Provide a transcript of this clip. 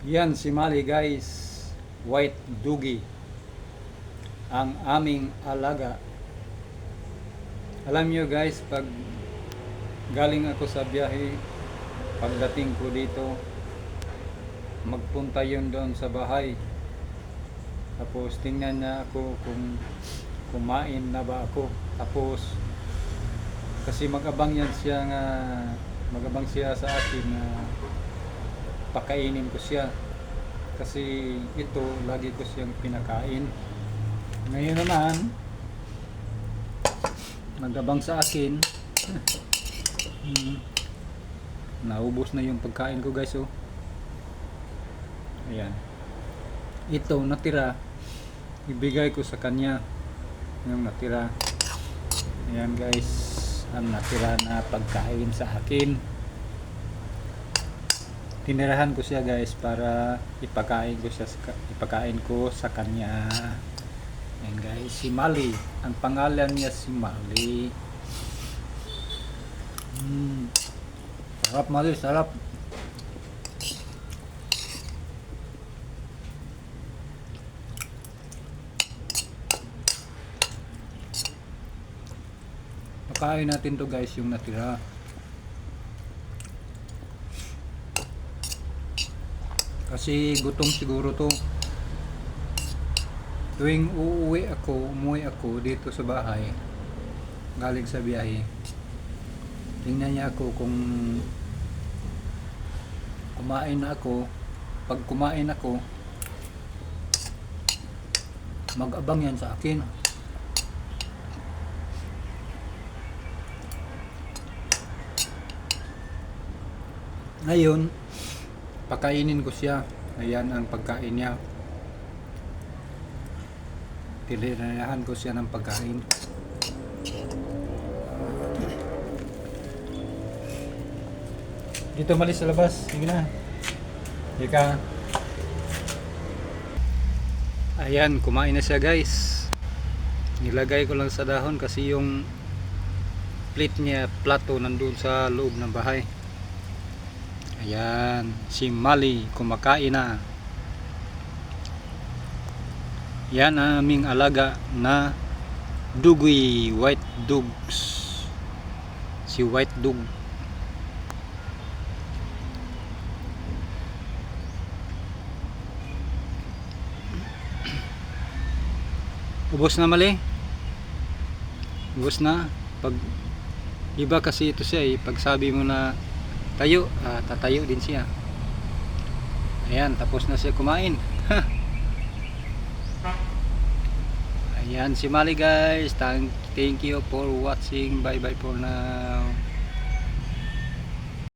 Yan si Mali guys, white dugi, ang aming alaga. Alam nyo guys, pag galing ako sa biyahe, pagdating ko dito, magpunta yun doon sa bahay. Tapos tingnan niya ako kung kumain na ba ako. Tapos kasi magabang siya sa akin na pakainin ko siya. Kasi ito, lagi ko siyang pinakain. Ngayon naman, magabang sa akin. Naubos na yung pagkain ko guys, oh. Ayan. Ito, natira. Ibigay ko sa kanya. Yung natira. Ayan guys, ang natira na pagkain sa akin. Tinirahan ko siya guys para ipakain ko sa kanya. Ayan guys, si Mali. Ang pangalan niya si Mali. Sarap Mali, sarap. Pakain natin to guys, yung natira. Kasi gutom siguro to. Tuwing umuwi ako dito sa bahay, galing sa biyahe, tingnan niya ako kung kumain na ako. Pag kumain ako, mag-abang yan sa akin. Ngayon, pakainin ko siya. Ayan ang pagkain niya. Tinirahan ko siya ng pagkain. Dito Mali sa labas. Sige na. Ika. Ayan, kumain na siya guys. Nilagay ko lang sa dahon kasi yung plate niya, plato, nandun sa loob ng bahay. Ayan, si Mali kumakain na. Yan ang aming alaga na dugi, white dogs. Si white dog. Ubos na Mali? Ubos na. Pag iba kasi ito siya eh, pag sabi mo na tayo, tatayo din siya. Ayan, tapos na siya kumain. Ayan si Mali guys. Thank you for watching. Bye bye for now.